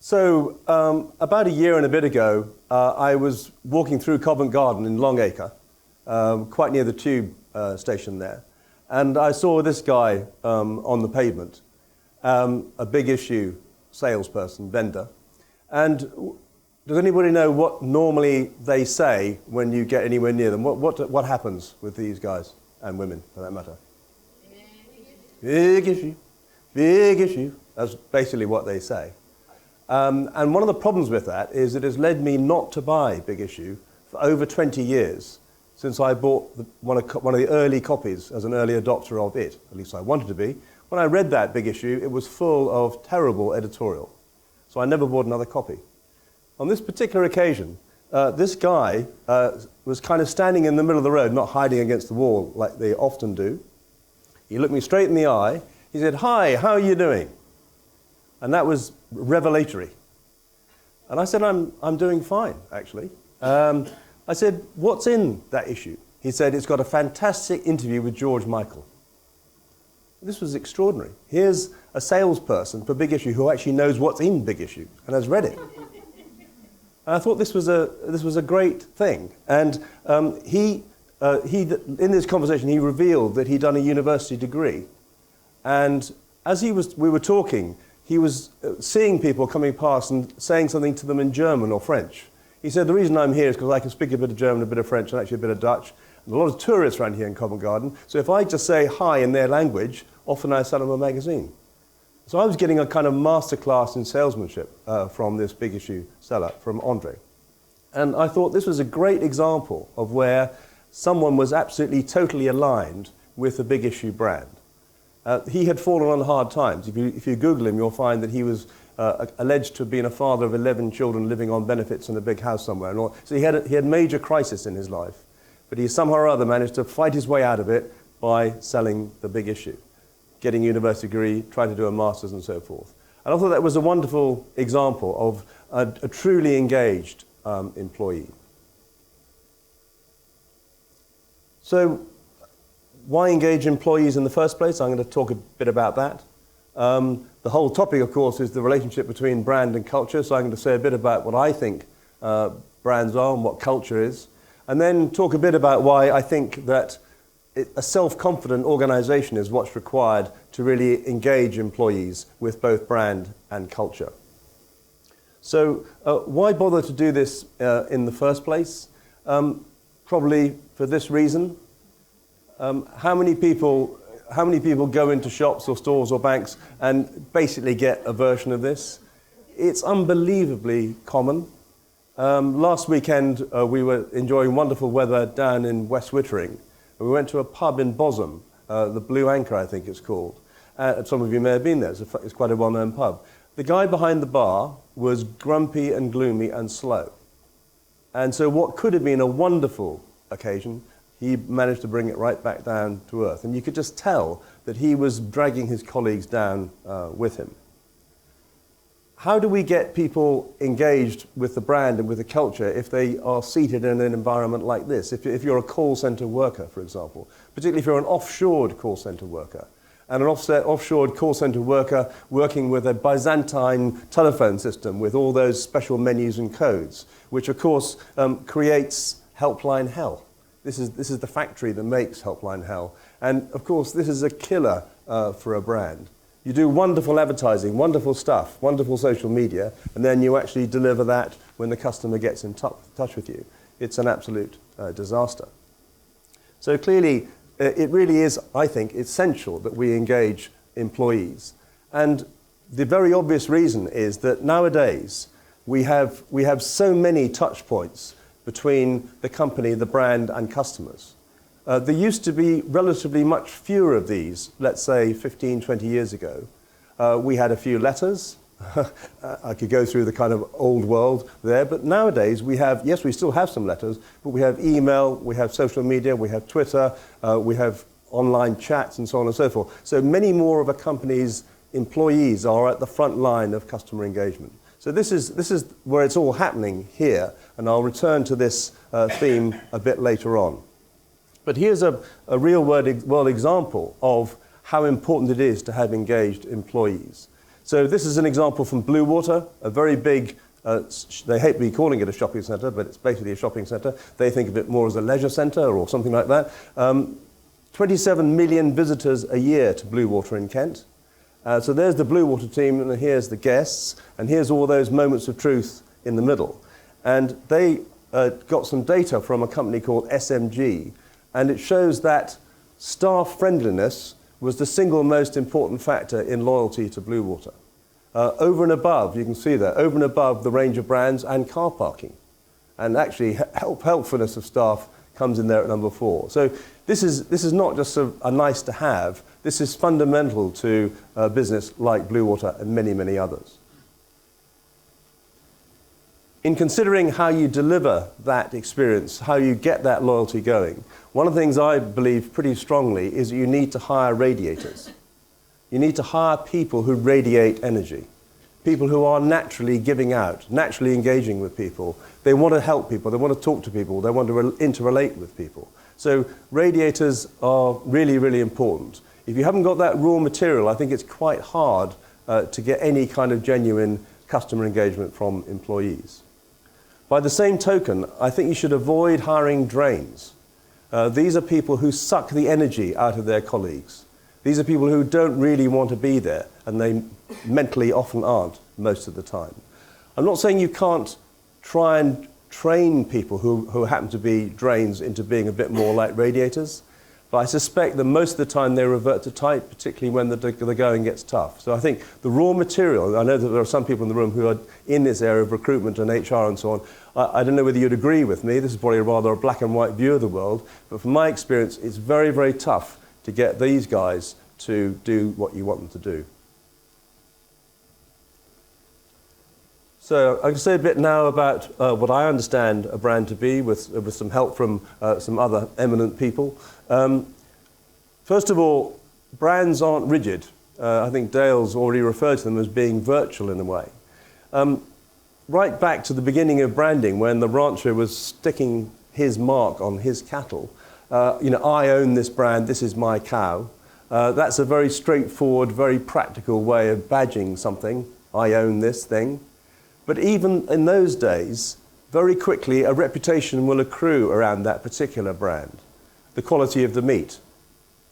About a year and a bit ago, I was walking through Covent Garden in Longacre, quite near the tube station there, and I saw this guy on the pavement, a big issue salesperson, vendor. And does anybody know what normally they say when you get anywhere near them? What happens with these guys and women, for that matter? Big issue, big issue. That's basically what they say. And one of the problems with that is it has led me not to buy Big Issue for over 20 years since I bought one of the early copies as an early adopter of it. At least I wanted to be. When I read that Big Issue, it was full of terrible editorial. So I never bought another copy. On this particular occasion, this guy was kind of standing in the middle of the road, not hiding against the wall like they often do. He looked me straight in the eye. He said, "Hi, how are you doing?" And that was revelatory. And I said, I'm doing fine, actually. I said, "What's in that issue?" He said, "It's got a fantastic interview with George Michael." This was extraordinary. Here's a salesperson for Big Issue who actually knows what's in Big Issue and has read it. And I thought this was a great thing. And he in this conversation, he revealed that he'd done a university degree. And as we were talking, he was seeing people coming past and saying something to them in German or French. He said, "The reason I'm here is because I can speak a bit of German, a bit of French, and actually a bit of Dutch. And a lot of tourists around here in Covent Garden. So if I just say hi in their language, often I sell them a magazine." So I was getting a kind of masterclass in salesmanship from this Big Issue seller, from Andre. And I thought this was a great example of where someone was absolutely totally aligned with the Big Issue brand. He had fallen on hard times. If you Google him, you'll find that he was alleged to have been a father of 11 children living on benefits in a big house somewhere. And all. So he had major crisis in his life. But he somehow or other managed to fight his way out of it by selling the Big Issue, getting a university degree, trying to do a master's and so forth. And I thought that was a wonderful example of a truly engaged employee. So, why engage employees in the first place? I'm going to talk a bit about that. The whole topic, of course, is the relationship between brand and culture. So I'm going to say a bit about what I think brands are and what culture is. And then talk a bit about why I think that a self-confident organization is what's required to really engage employees with both brand and culture. So why bother to do this in the first place? Probably for this reason. How many people go into shops or stores or banks and basically get a version of this? It's unbelievably common. Last weekend we were enjoying wonderful weather down in West Wittering. We went to a pub in Bosham, the Blue Anchor I think it's called. Some of you may have been there, it's quite a well-known pub. The guy behind the bar was grumpy and gloomy and slow. And so what could have been a wonderful occasion, he managed to bring it right back down to earth. And you could just tell that he was dragging his colleagues down with him. How do we get people engaged with the brand and with the culture if they are seated in an environment like this? If you're a call center worker, for example, particularly if you're an offshored call center worker, and an offshored call center worker working with a Byzantine telephone system with all those special menus and codes, which of course creates helpline hell. This is the factory that makes helpline hell. And of course, this is a killer for a brand. You do wonderful advertising, wonderful stuff, wonderful social media, and then you actually deliver that when the customer gets in touch with you. It's an absolute disaster. So clearly, it really is, I think, essential that we engage employees. And the very obvious reason is that nowadays we have so many touch points between the company, the brand, and customers. There used to be relatively much fewer of these, let's say 15, 20 years ago. We had a few letters. I could go through the kind of old world there, but nowadays we have, yes, we still have some letters, but we have email, we have social media, we have Twitter, we have online chats and so on and so forth. So many more of a company's employees are at the front line of customer engagement. So this is where it's all happening here, and I'll return to this theme a bit later on. But here's a real-world example of how important it is to have engaged employees. So this is an example from Blue Water, a very big, they hate me calling it a shopping centre, but it's basically a shopping centre. They think of it more as a leisure centre or something like that. 27 million visitors a year to Blue Water in Kent. So there's the Blue Water team, and here's the guests, and here's all those moments of truth in the middle. And they got some data from a company called SMG, and it shows that staff friendliness was the single most important factor in loyalty to Blue Water. Over and above, you can see that, over and above the range of brands and car parking. And actually, helpfulness of staff comes in there at number 4. So this is not just a nice to have, this is fundamental to a business like Blue Water and many, many others. In considering how you deliver that experience, how you get that loyalty going, one of the things I believe pretty strongly is that you need to hire radiators. You need to hire people who radiate energy, people who are naturally giving out, naturally engaging with people. They want to help people, they want to talk to people, they want to interrelate with people. So radiators are really, really important. If you haven't got that raw material, I think it's quite hard to get any kind of genuine customer engagement from employees. By the same token, I think you should avoid hiring drains. These are people who suck the energy out of their colleagues. These are people who don't really want to be there, and they mentally often aren't most of the time. I'm not saying you can't try and train people who happen to be drains into being a bit more like radiators, but I suspect that most of the time they revert to type, particularly when the going gets tough. So I think the raw material, I know that there are some people in the room who are in this area of recruitment and HR and so on. I don't know whether you'd agree with me, this is probably rather a black and white view of the world, but from my experience, it's very, very tough to get these guys to do what you want them to do. So I can say a bit now about what I understand a brand to be with some help from some other eminent people. First of all, brands aren't rigid. I think Dale's already referred to them as being virtual in a way. Right back to the beginning of branding, when the rancher was sticking his mark on his cattle, I own this brand, this is my cow. That's a very straightforward, very practical way of badging something. I own this thing. But even in those days, very quickly a reputation will accrue around that particular brand. The quality of the meat,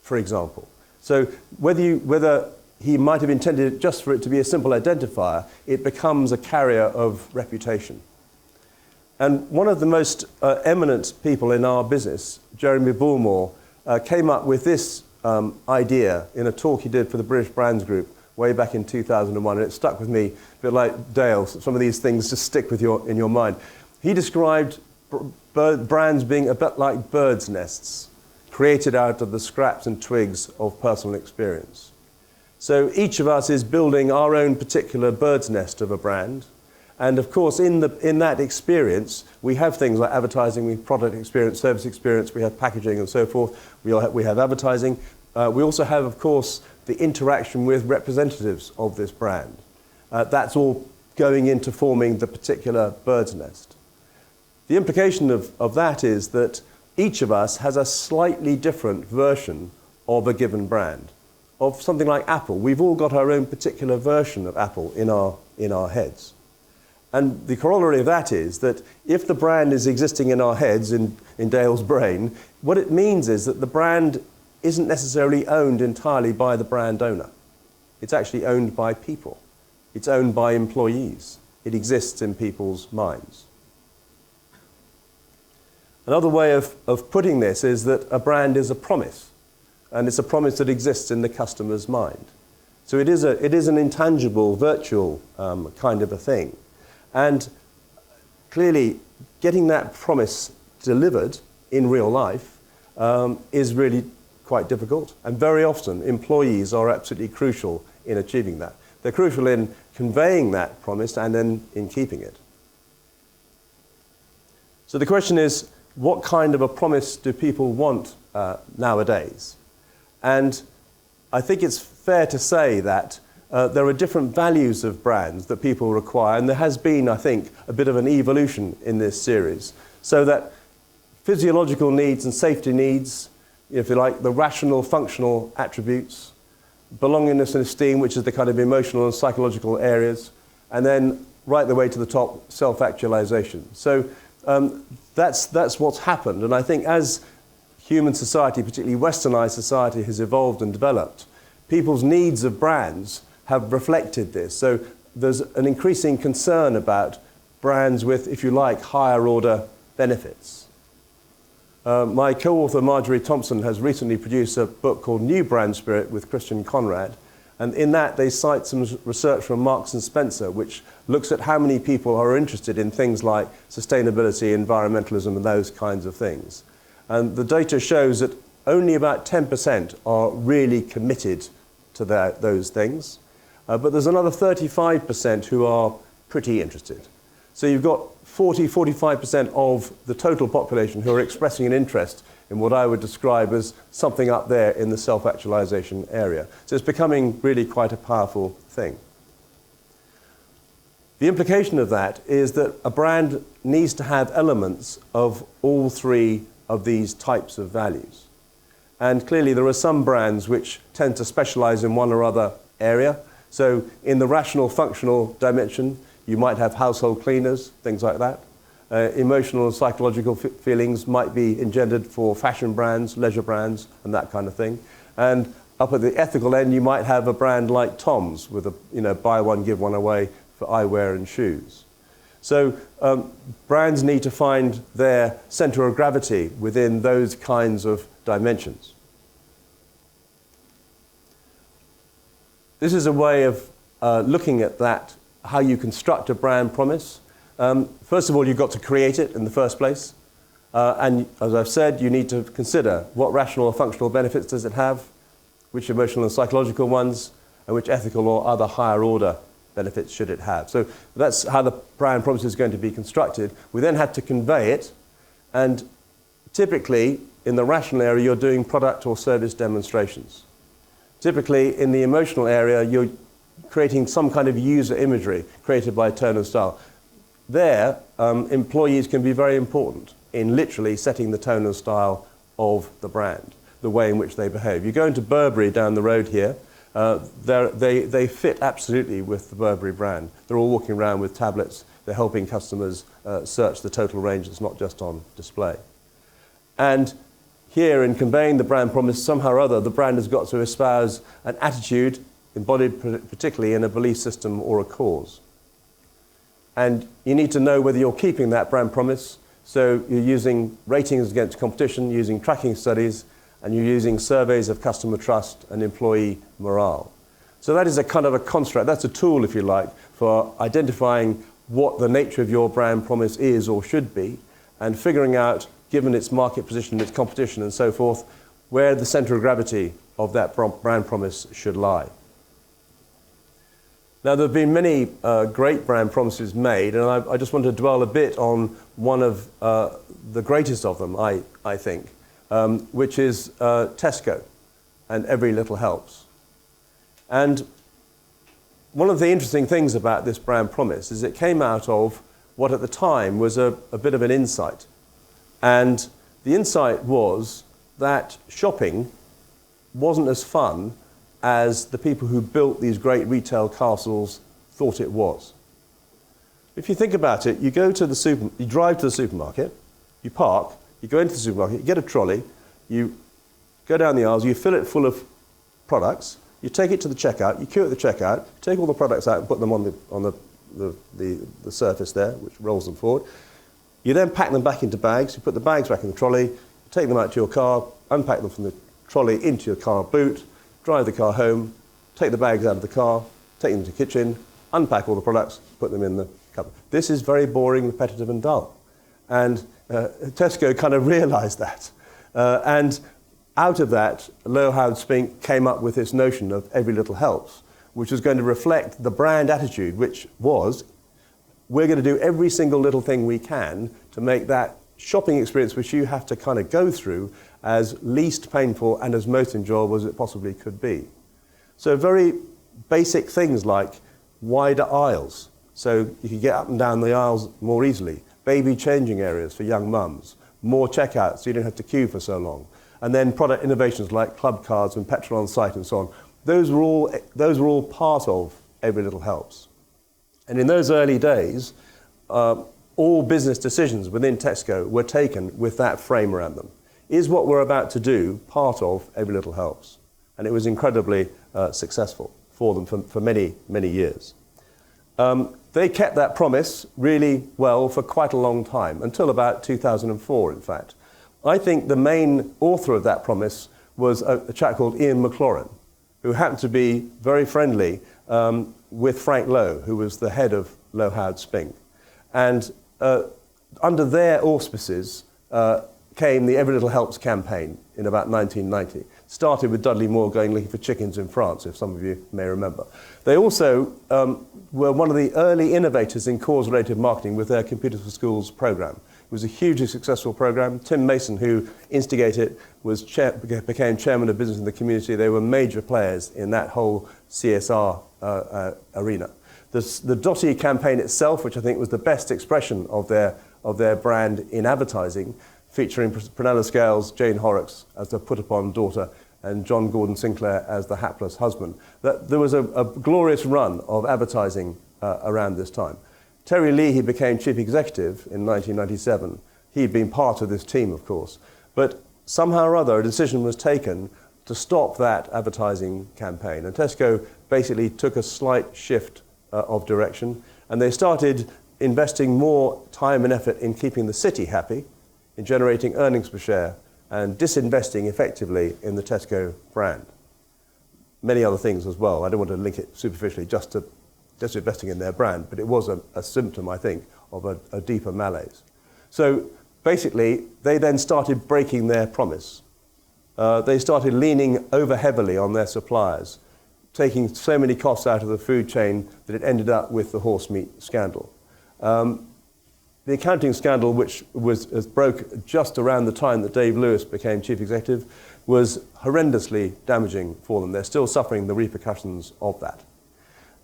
for example. So whether he might have intended it just for it to be a simple identifier, it becomes a carrier of reputation. And one of the most eminent people in our business, Jeremy Bullmore, came up with this idea in a talk he did for the British Brands Group way back in 2001, and it stuck with me, a bit like Dale. Some of these things just stick with in your mind. He described brands being a bit like birds' nests, created out of the scraps and twigs of personal experience. So each of us is building our own particular bird's nest of a brand, and of course in that experience we have things like advertising, we have product experience, service experience, we have packaging and so forth, we have advertising. We also have, of course, the interaction with representatives of this brand. That's all going into forming the particular bird's nest. The implication of that is that each of us has a slightly different version of a given brand. Of something like Apple, we've all got our own particular version of Apple in our heads. And the corollary of that is that if the brand is existing in our heads, in Dale's brain, what it means is that the brand isn't necessarily owned entirely by the brand owner. It's actually owned by people. It's owned by employees. It exists in people's minds. Another way of putting this is that a brand is a promise, and it's a promise that exists in the customer's mind. So it is an intangible, virtual kind of a thing. And clearly, getting that promise delivered in real life is really quite difficult, and very often employees are absolutely crucial in achieving that. They're crucial in conveying that promise and then in keeping it. So the question is, what kind of a promise do people want nowadays? And I think it's fair to say that there are different values of brands that people require, and there has been, I think, a bit of an evolution in this series, so that physiological needs and safety needs, if you like, the rational, functional attributes, belongingness and esteem, which is the kind of emotional and psychological areas, and then right the way to the top, self-actualization. So that's what's happened. And I think as human society, particularly westernized society, has evolved and developed, people's needs of brands have reflected this. So there's an increasing concern about brands with, if you like, higher order benefits. My co-author Marjorie Thompson has recently produced a book called New Brand Spirit with Christian Conrad, and in that they cite some research from Marks and Spencer which looks at how many people are interested in things like sustainability, environmentalism and those kinds of things. And the data shows that only about 10% are really committed to those things, but there's another 35% who are pretty interested. So you've got 40–45% of the total population who are expressing an interest in what I would describe as something up there in the self-actualization area. So it's becoming really quite a powerful thing. The implication of that is that a brand needs to have elements of all three of these types of values. And clearly there are some brands which tend to specialize in one or other area. So in the rational functional dimension, you might have household cleaners, things like that. Emotional and psychological feelings might be engendered for fashion brands, leisure brands, and that kind of thing. And up at the ethical end, you might have a brand like Tom's with a buy one, give one away for eyewear and shoes. So brands need to find their center of gravity within those kinds of dimensions. This is a way of looking at that, how you construct a brand promise. First of all, you've got to create it in the first place. And as I've said, you need to consider what rational or functional benefits does it have, which emotional and psychological ones, and which ethical or other higher order benefits should it have. So that's how the brand promise is going to be constructed. We then have to convey it, and typically in the rational area you're doing product or service demonstrations. Typically in the emotional area you're creating some kind of user imagery created by tone and style. There, employees can be very important in literally setting the tone and style of the brand, the way in which they behave. You go into Burberry down the road here, they fit absolutely with the Burberry brand. They're all walking around with tablets. They're helping customers search the total range that's not just on display. And here, in conveying the brand promise, somehow or other, the brand has got to espouse an attitude embodied particularly in a belief system or a cause. And you need to know whether you're keeping that brand promise. So you're using ratings against competition, using tracking studies, and you're using surveys of customer trust and employee morale. So that is a kind of a construct, that's a tool, if you like, for identifying what the nature of your brand promise is or should be, and figuring out, given its market position, its competition and so forth, where the center of gravity of that brand promise should lie. Now, there have been many great brand promises made, and I just want to dwell a bit on one of the greatest of them, I think, which is Tesco and Every Little Helps. And one of the interesting things about this brand promise is it came out of what at the time was a bit of an insight. And the insight was that shopping wasn't as fun as the people who built these great retail castles thought it was. If you think about it, you drive to the supermarket, you park, you go into the supermarket, you get a trolley, you go down the aisles, you fill it full of products, you take it to the checkout, you queue at the checkout, take all the products out and put them on the surface there, which rolls them forward. You then pack them back into bags, you put the bags back in the trolley, you take them out to your car, unpack them from the trolley into your car boot, drive the car home, take the bags out of the car, take them to the kitchen, unpack all the products, put them in the cupboard. This is very boring, repetitive and dull. And Tesco kind of realised that. And out of that, Leo Howard Spink came up with this notion of Every Little Helps, which was going to reflect the brand attitude, which was, we're going to do every single little thing we can to make that shopping experience which you have to kind of go through as least painful and as most enjoyable as it possibly could be. So very basic things like wider aisles, so you can get up and down the aisles more easily, baby changing areas for young mums, more checkouts so you don't have to queue for so long, and then product innovations like club cards and petrol on site and so on. those were all part of Every Little Helps. And in those early days, all business decisions within Tesco were taken with that frame around them. Is what we're about to do part of Every Little Helps? And it was incredibly successful for them for many, many years. They kept that promise really well for quite a long time, until about 2004, in fact. I think the main author of that promise was a chap called Ian McLaurin, who happened to be very friendly with Frank Lowe, who was the head of Lowe Howard Spink. And under their auspices came the Every Little Helps campaign in about 1990. Started with Dudley Moore going looking for chickens in France, if some of you may remember. They also were one of the early innovators in cause-related marketing with their Computers for Schools program. It was a hugely successful program. Tim Mason, who instigated it, became chairman of business in the community. They were major players in that whole CSR arena. The Dotty campaign itself, which I think was the best expression of their brand in advertising, featuring Prunella Scales, Jane Horrocks as the put-upon daughter, and John Gordon Sinclair as the hapless husband. There was a glorious run of advertising around this time. Terry Leahy became chief executive in 1997. He'd been part of this team, of course. But somehow or other, a decision was taken to stop that advertising campaign. And Tesco basically took a slight shift of direction. And they started investing more time and effort in keeping the city happy, in generating earnings per share, and disinvesting effectively in the Tesco brand. Many other things as well. I don't want to link it superficially just to investing in their brand, but it was a symptom, I think, of a deeper malaise. So basically, they then started breaking their promise. They started leaning over heavily on their suppliers, taking so many costs out of the food chain that it ended up with the horse meat scandal. The accounting scandal, which broke just around the time that Dave Lewis became chief executive, was horrendously damaging for them. They're still suffering the repercussions of that.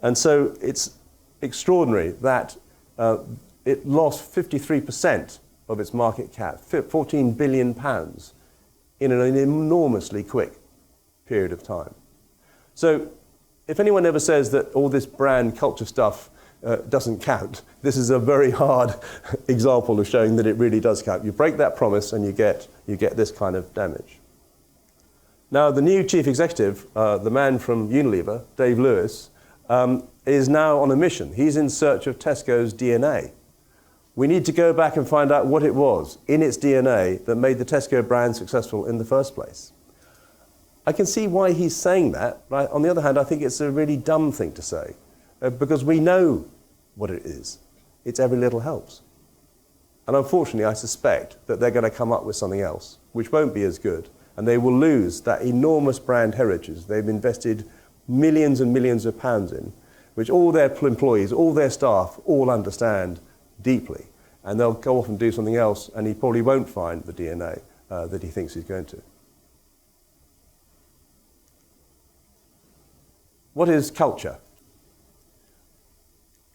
And so it's extraordinary that it lost 53% of its market cap, £14 billion, in an enormously quick period of time. So if anyone ever says that all this brand culture stuff doesn't count, this is a very hard example of showing that it really does count. You break that promise and you get this kind of damage. Now, the new chief executive, the man from Unilever, Dave Lewis, is now on a mission. He's in search of Tesco's DNA. We need to go back and find out what it was in its DNA that made the Tesco brand successful in the first place. I can see why he's saying that, but on the other hand, I think it's a really dumb thing to say, because we know what it is. It's Every Little Helps. And unfortunately, I suspect that they're going to come up with something else, which won't be as good, and they will lose that enormous brand heritage they've invested millions and millions of pounds in, which all their employees, all their staff, all understand deeply. And they'll go off and do something else, and he probably won't find the DNA that he thinks he's going to. What is culture?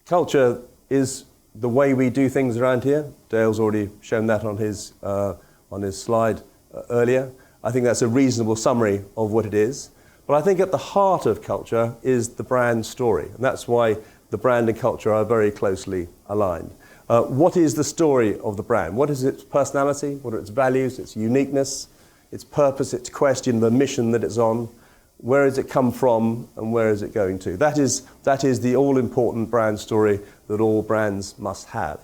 Culture is the way we do things around here. Dale's already shown that on his slide earlier. I think that's a reasonable summary of what it is. But I think at the heart of culture is the brand story. And that's why the brand and culture are very closely aligned. What is the story of the brand? What is its personality? What are its values, its uniqueness, its purpose, its question, the mission that it's on? Where does it come from and where is it going to? That is the all-important brand story that all brands must have.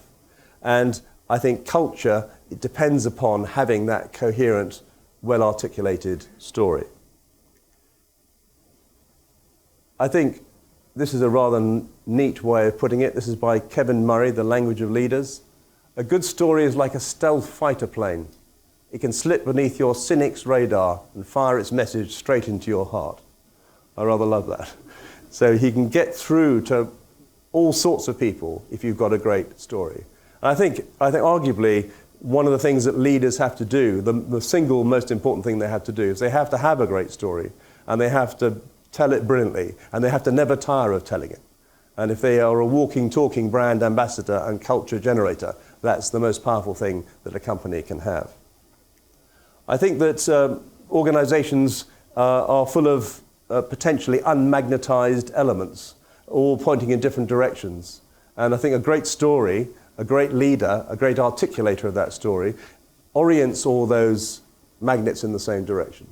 And I think culture, it depends upon having that coherent, well-articulated story. I think this is a rather neat way of putting it. This is by Kevin Murray, The Language of Leaders. A good story is like a stealth fighter plane. It can slip beneath your cynic's radar and fire its message straight into your heart. I rather love that. So he can get through to all sorts of people if you've got a great story. And I think arguably one of the things that leaders have to do, the single most important thing they have to do, is they have to have a great story, and they have to tell it brilliantly, and they have to never tire of telling it. And if they are a walking, talking brand ambassador and culture generator, that's the most powerful thing that a company can have. I think that organizations are full of potentially unmagnetized elements, all pointing in different directions. And I think a great story, a great leader, a great articulator of that story, orients all those magnets in the same direction.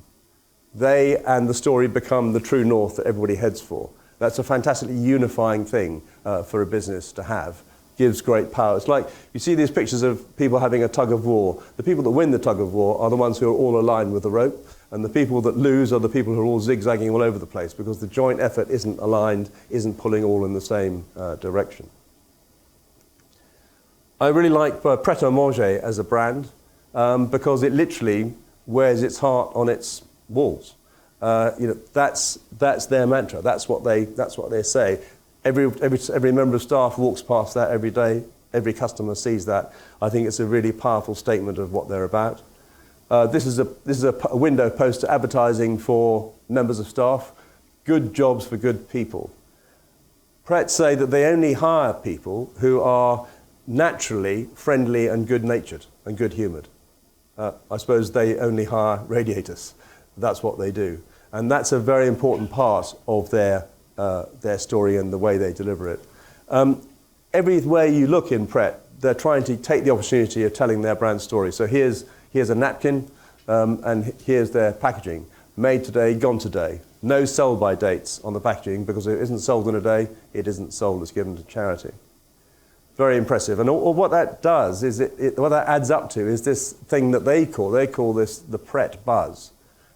They and the story become the true north that everybody heads for. That's a fantastically unifying thing for a business to have. Gives great power. It's like you see these pictures of people having a tug of war. The people that win the tug of war are the ones who are all aligned with the rope, and the people that lose are the people who are all zigzagging all over the place because the joint effort isn't aligned, isn't pulling all in the same direction. I really like Pret-a-Manger as a brand because it literally wears its heart on its walls. That's their mantra. That's what they say. Every member of staff walks past that every day. Every customer sees that. I think it's a really powerful statement of what they're about. This is a window poster advertising for members of staff. Good jobs for good people. Pret say that they only hire people who are naturally friendly and good-natured and good-humoured. I suppose they only hire radiators. That's what they do. And that's a very important part of their story and the way they deliver it. Everywhere you look in Pret, they're trying to take the opportunity of telling their brand story. So here's a napkin, and here's their packaging. Made today, gone today. No sell-by dates on the packaging because if it isn't sold in a day, it isn't sold, it's given to charity. Very impressive. And what that does is, what that adds up to is this thing that they call this the Pret buzz.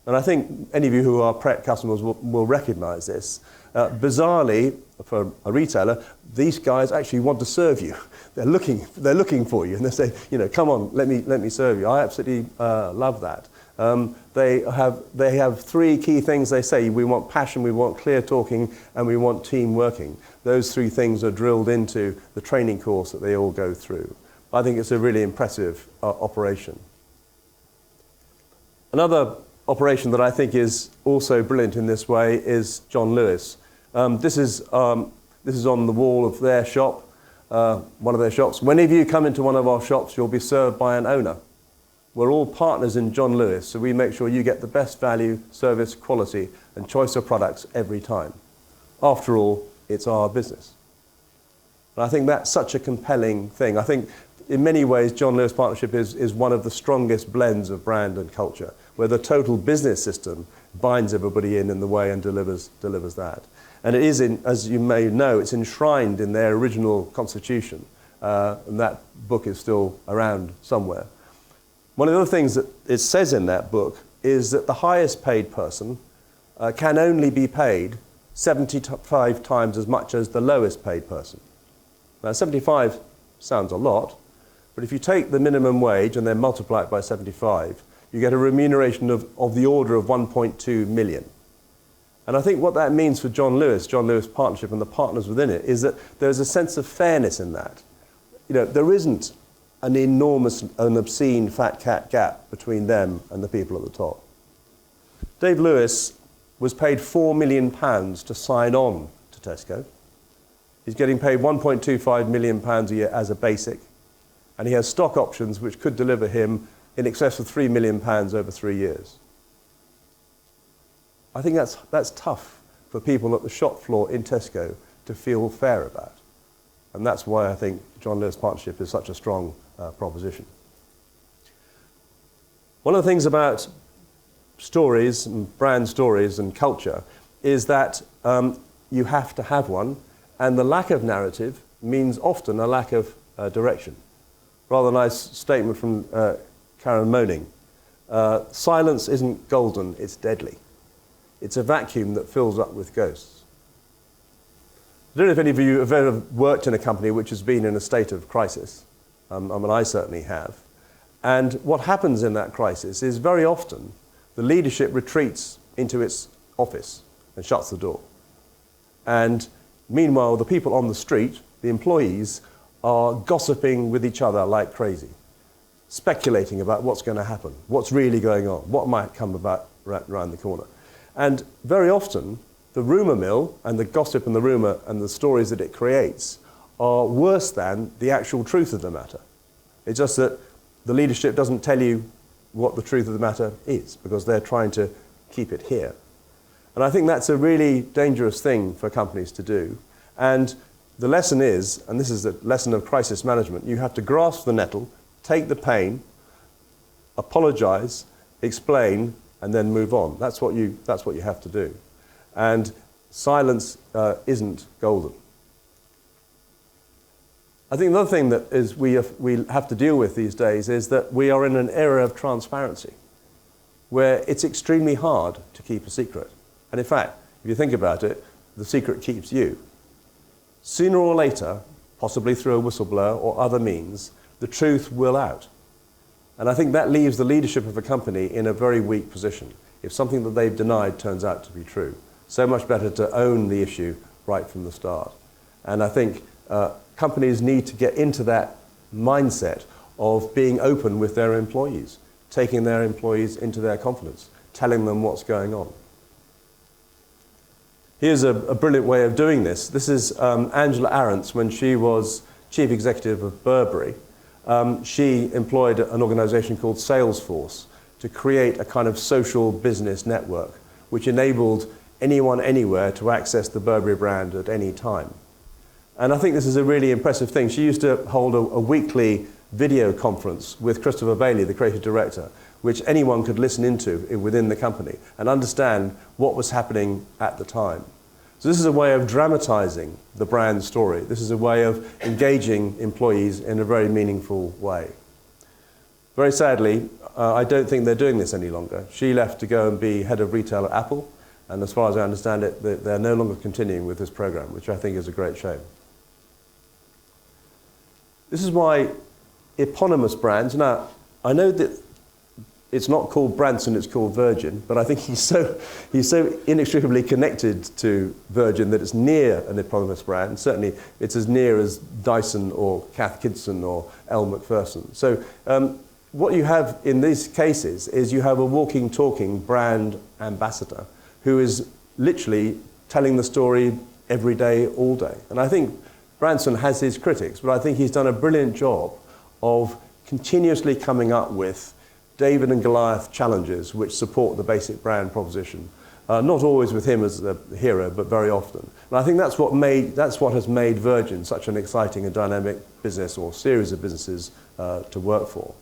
And I think any of you who are Pret customers will recognize this. Bizarrely, for a retailer, these guys actually want to serve you. They're looking for you, and they say, come on, let me serve you. I absolutely love that. They have three key things they say. We want passion, we want clear talking, and we want team working. Those three things are drilled into the training course that they all go through. I think it's a really impressive operation. Another operation that I think is also brilliant in this way is John Lewis. This is on the wall of their shop, one of their shops. Whenever you come into one of our shops, you'll be served by an owner. We're all partners in John Lewis, so we make sure you get the best value, service, quality, and choice of products every time. After all, it's our business. And I think that's such a compelling thing. I think in many ways, John Lewis Partnership is one of the strongest blends of brand and culture, where the total business system binds everybody in the way and delivers that. And it is, as you may know, it's enshrined in their original constitution, and that book is still around somewhere. One of the other things that it says in that book is that the highest paid person can only be paid 75 times as much as the lowest paid person. Now, 75 sounds a lot, but if you take the minimum wage and then multiply it by 75, you get a remuneration of the order of 1.2 million. And I think what that means for John Lewis Partnership and the partners within it is that there's a sense of fairness in that. There isn't an enormous, an obscene fat cat gap between them and the people at the top. Dave Lewis was paid £4 million to sign on to Tesco. He's getting paid £1.25 million a year as a basic, and he has stock options which could deliver him in excess of £3 million over 3 years. I think that's tough for people at the shop floor in Tesco to feel fair about. And that's why I think John Lewis Partnership is such a strong proposition. One of the things about stories and brand stories and culture is that you have to have one, and the lack of narrative means often a lack of direction. Rather nice statement from Karen Moning. Silence isn't golden, it's deadly. It's a vacuum that fills up with ghosts. I don't know if any of you have ever worked in a company which has been in a state of crisis. I certainly have. And what happens in that crisis is very often the leadership retreats into its office and shuts the door. And meanwhile, the people on the street, the employees, are gossiping with each other like crazy, speculating about what's going to happen, what's really going on, what might come about around the corner. And very often, the rumour mill and the gossip and the rumour and the stories that it creates are worse than the actual truth of the matter. It's just that the leadership doesn't tell you what the truth of the matter is because they're trying to keep it here. And I think that's a really dangerous thing for companies to do. And the lesson is, and this is the lesson of crisis management, you have to grasp the nettle, take the pain, apologize, explain, and then move on. That's what you have to do. And silence isn't golden. I think another thing that is we have to deal with these days is that we are in an era of transparency where it's extremely hard to keep a secret. And in fact, if you think about it, the secret keeps you. Sooner or later, possibly through a whistleblower or other means, the truth will out. And I think that leaves the leadership of a company in a very weak position if something that they've denied turns out to be true. So much better to own the issue right from the start. And I think companies need to get into that mindset of being open with their employees, taking their employees into their confidence, telling them what's going on. Here's a brilliant way of doing this. This is Angela Arendt's when she was chief executive of Burberry. She employed an organization called Salesforce to create a kind of social business network which enabled anyone anywhere to access the Burberry brand at any time. And I think this is a really impressive thing. She used to hold a weekly video conference with Christopher Bailey, the creative director, which anyone could listen into within the company and understand what was happening at the time. So this is a way of dramatizing the brand story. This is a way of engaging employees in a very meaningful way. Very sadly, I don't think they're doing this any longer. She left to go and be head of retail at Apple, and as far as I understand it, they're no longer continuing with this program, which I think is a great shame. This is why eponymous brands, now I know that it's not called Branson, it's called Virgin, but I think he's so inextricably connected to Virgin that it's near an eponymous brand. Certainly it's as near as Dyson or Cath Kidston or Elle Macpherson. So what you have in these cases is you have a walking, talking brand ambassador who is literally telling the story every day, all day. And I think Branson has his critics, but I think he's done a brilliant job of continuously coming up with David and Goliath challenges which support the basic brand proposition. Not always with him as the hero, but very often. And I think that's what has made Virgin such an exciting and dynamic business or series of businesses to work for.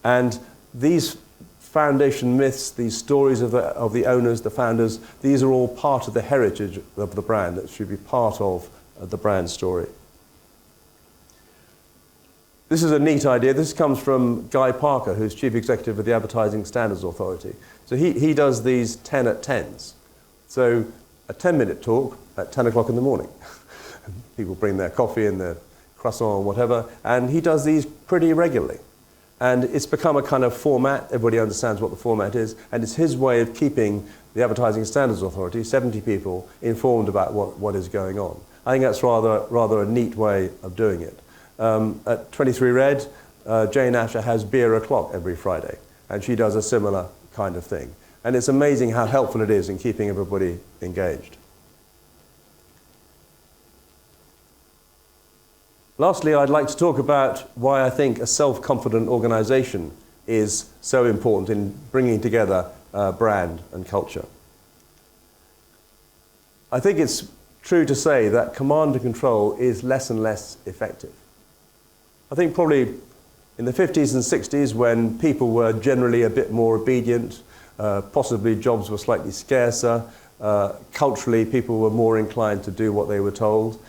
And these foundation myths, these stories of the owners, the founders, these are all part of the heritage of the brand that should be part of the brand story. This is a neat idea. This comes from Guy Parker, who's Chief Executive of the Advertising Standards Authority. So he does these 10 at 10s. So a 10-minute talk at 10 o'clock in the morning. People bring their coffee and their croissant or whatever, and he does these pretty regularly. And it's become a kind of format. Everybody understands what the format is, and it's his way of keeping the Advertising Standards Authority, 70 people, informed about what is going on. I think that's rather a neat way of doing it. At 23 Red, Jane Asher has beer o'clock every Friday, and she does a similar kind of thing. And it's amazing how helpful it is in keeping everybody engaged. Lastly, I'd like to talk about why I think a self-confident organization is so important in bringing together brand and culture. I think it's true to say that command and control is less and less effective. I think probably in the 50s and 60s, when people were generally a bit more obedient, possibly jobs were slightly scarcer, culturally people were more inclined to do what they were told,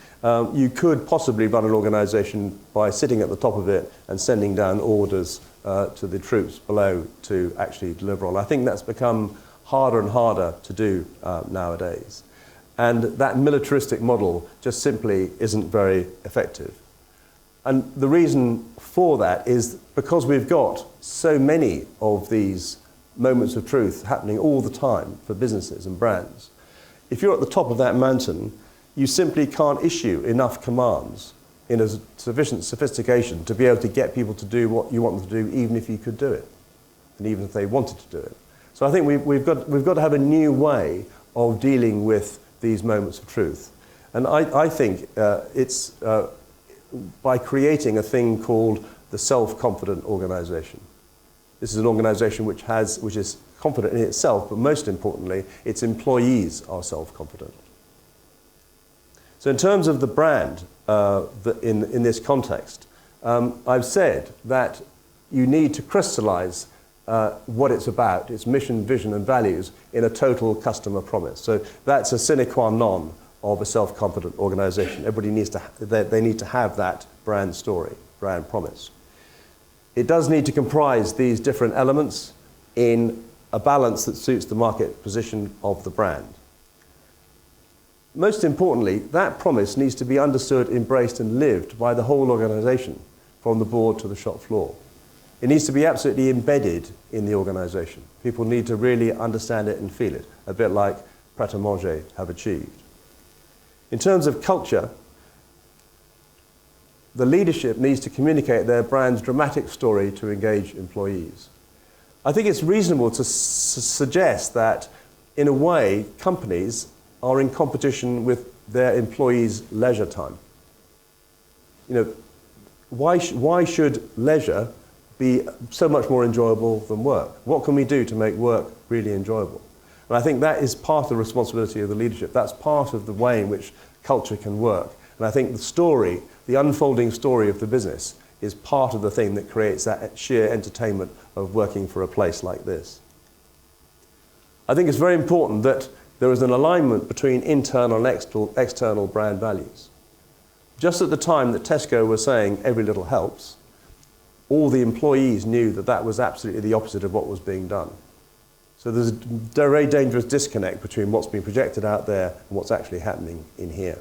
you could possibly run an organization by sitting at the top of it and sending down orders to the troops below to actually deliver on. I think that's become harder and harder to do nowadays. And that militaristic model just simply isn't very effective. And the reason for that is because we've got so many of these moments of truth happening all the time for businesses and brands. If you're at the top of that mountain, you simply can't issue enough commands in a sufficient sophistication to be able to get people to do what you want them to do, even if you could do it, and even if they wanted to do it. So I think we've got to have a new way of dealing with these moments of truth. And I think it's by creating a thing called the self-confident organization. This is an organization which is confident in itself, but most importantly, its employees are self-confident. So in terms of the brand in this context, I've said that you need to crystallize what it's about, its mission, vision, and values in a total customer promise. So that's a sine qua non of a self-confident organization. Everybody needs to, they need to have that brand story, brand promise. It does need to comprise these different elements in a balance that suits the market position of the brand. Most importantly, that promise needs to be understood, embraced, and lived by the whole organization, from the board to the shop floor. It needs to be absolutely embedded in the organization. People need to really understand it and feel it, a bit like Pret-a-Manger have achieved. In terms of culture, the leadership needs to communicate their brand's dramatic story to engage employees. I think it's reasonable to suggest that, in a way, companies are in competition with their employees' leisure time. You know, why should leisure be so much more enjoyable than work? What can we do to make work really enjoyable? And I think that is part of the responsibility of the leadership. That's part of the way in which culture can work. And I think the story, the unfolding story of the business, is part of the thing that creates that sheer entertainment of working for a place like this. I think it's very important that there is an alignment between internal and external brand values. Just at the time that Tesco was saying every little helps, all the employees knew that that was absolutely the opposite of what was being done. So there's a very dangerous disconnect between what's being projected out there and what's actually happening in here.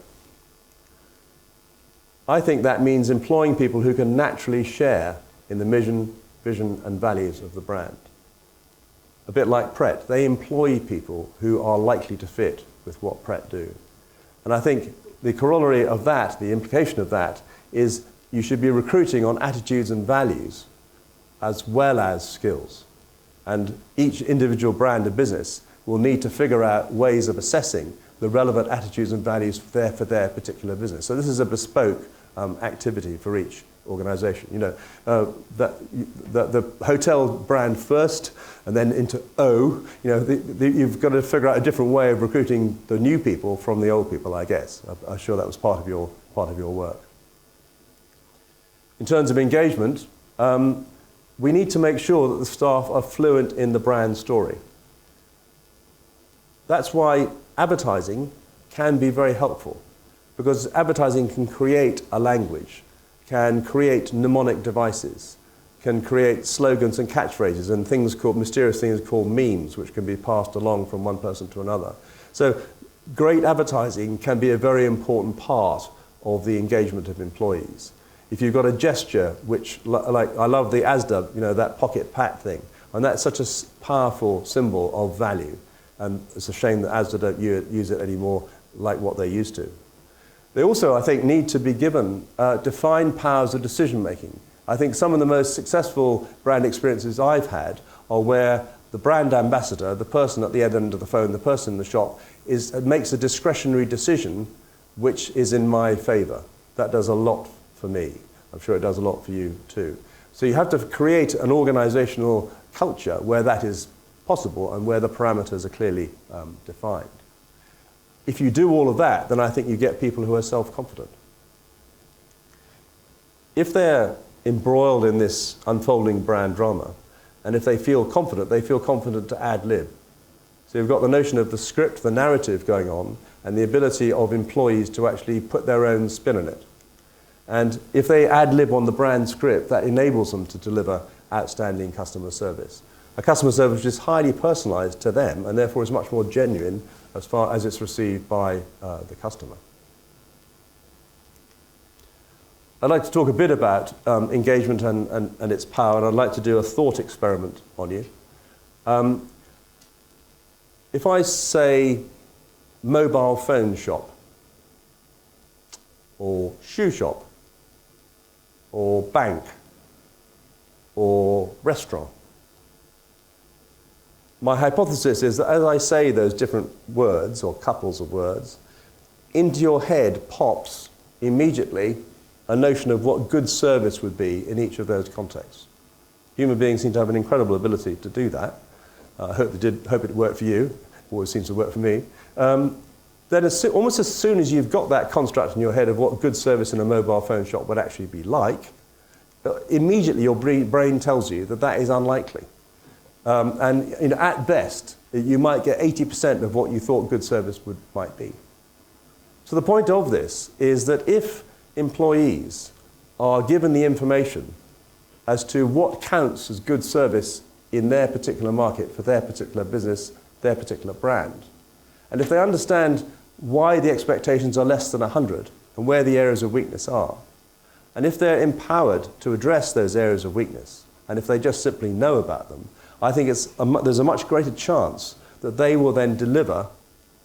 I think that means employing people who can naturally share in the mission, vision, and values of the brand. A bit like Pret, they employ people who are likely to fit with what Pret do. And I think the corollary of that, the implication of that, is you should be recruiting on attitudes and values as well as skills. And each individual brand and business will need to figure out ways of assessing the relevant attitudes and values for their particular business. So this is a bespoke activity for each organization. You know, the hotel brand first and then into O, you know, you've got to figure out a different way of recruiting the new people from the old people, I guess. I'm sure that was part of your work. In terms of engagement, we need to make sure that the staff are fluent in the brand story. That's why advertising can be very helpful, because advertising can create a language, can create mnemonic devices, can create slogans and catchphrases and mysterious things called memes, which can be passed along from one person to another. So great advertising can be a very important part of the engagement of employees. If you've got a gesture, which, like I love the Asda, you know, that pocket pat thing, and that's such a powerful symbol of value. And it's a shame that Asda don't use it anymore like what they used to. They also, I think, need to be given defined powers of decision-making. I think some of the most successful brand experiences I've had are where the brand ambassador, the person at the end of the phone, the person in the shop, makes a discretionary decision which is in my favour. That does a lot for me. I'm sure it does a lot for you too. So you have to create an organisational culture where that is possible and where the parameters are clearly defined. If you do all of that, then I think you get people who are self-confident. If they're embroiled in this unfolding brand drama, and if they feel confident to ad-lib. So you've got the notion of the script, the narrative going on, and the ability of employees to actually put their own spin on it. And if they ad-lib on the brand script, that enables them to deliver outstanding customer service. A customer service which is highly personalised to them and therefore is much more genuine as far as it's received by the customer. I'd like to talk a bit about engagement and its power, and I'd like to do a thought experiment on you. If I say mobile phone shop, or shoe shop, or bank, or restaurant, my hypothesis is that as I say those different words, or couples of words, into your head pops immediately a notion of what good service would be in each of those contexts. Human beings seem to have an incredible ability to do that. I hope it worked for you. Always seems to work for me. Then almost as soon as you've got that construct in your head of what good service in a mobile phone shop would actually be like, immediately your brain tells you that that is unlikely. And at best, you might get 80% of what you thought good service might be. So the point of this is that if employees are given the information as to what counts as good service in their particular market, for their particular business, their particular brand, and if they understand why the expectations are less than 100 and where the areas of weakness are, and if they're empowered to address those areas of weakness, and if they just simply know about them, I think there's a much greater chance that they will then deliver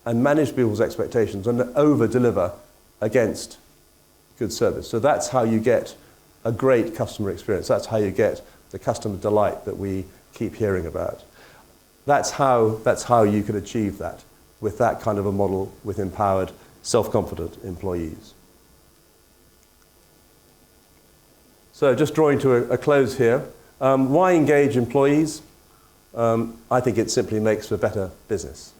and manage people's expectations and over-deliver against good service. So that's how you get a great customer experience. That's how you get the customer delight that we keep hearing about. That's how you can achieve that with that kind of a model with empowered, self-confident employees. So just drawing to a close here, why engage employees? I think it simply makes for better business,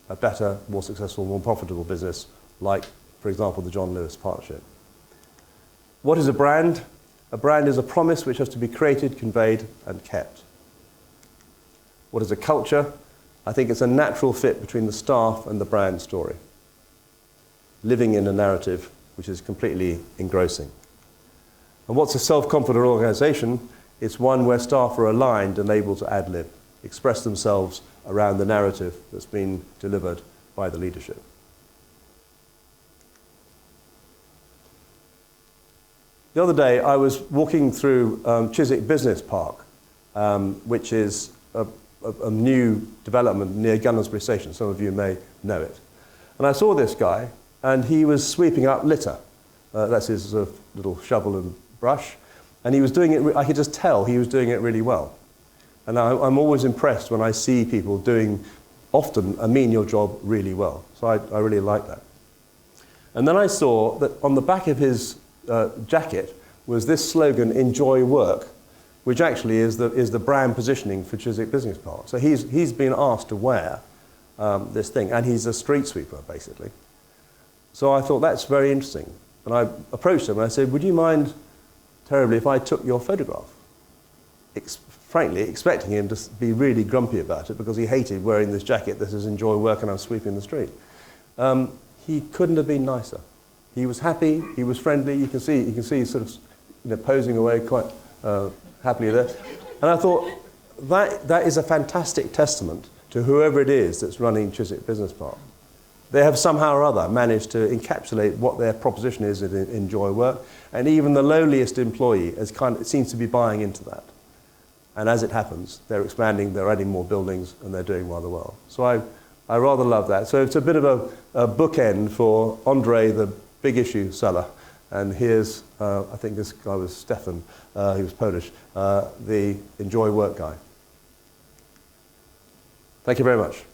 a better, more successful, more profitable business, like, for example, the John Lewis Partnership. What is a brand? A brand is a promise which has to be created, conveyed, and kept. What is a culture? I think it's a natural fit between the staff and the brand story, living in a narrative which is completely engrossing. And what's a self-confident organization? It's one where staff are aligned and able to ad-lib, express themselves around the narrative that's been delivered by the leadership. The other day, I was walking through Chiswick Business Park, which is a new development near Gunnersbury Station. Some of you may know it. And I saw this guy, and he was sweeping up litter. That's his sort of little shovel and brush. And he was doing it, I could just tell he was doing it really well. And I'm always impressed when I see people doing often a menial job really well. So I really like that. And then I saw that on the back of his jacket was this slogan, "Enjoy work," which actually is the brand positioning for Chiswick Business Park. So he's been asked to wear this thing, and he's a street sweeper, basically. So I thought, that's very interesting. And I approached him and I said, would you mind terribly if I took your photograph? Frankly, expecting him to be really grumpy about it because he hated wearing this jacket that says "Enjoy work" and I'm sweeping the street. He couldn't have been nicer. He was happy, he was friendly, you can see sort of posing away quite happily there. And I thought, that is a fantastic testament to whoever it is that's running Chiswick Business Park. They have somehow or other managed to encapsulate what their proposition is in Enjoy Work, and even the lowliest employee seems to be buying into that. And as it happens, they're expanding, they're adding more buildings, and they're doing rather well. So I rather love that. So it's a bit of a bookend for Andre, the big issue seller. And here's, I think this guy was Stefan, he was Polish, the Enjoy Work guy. Thank you very much.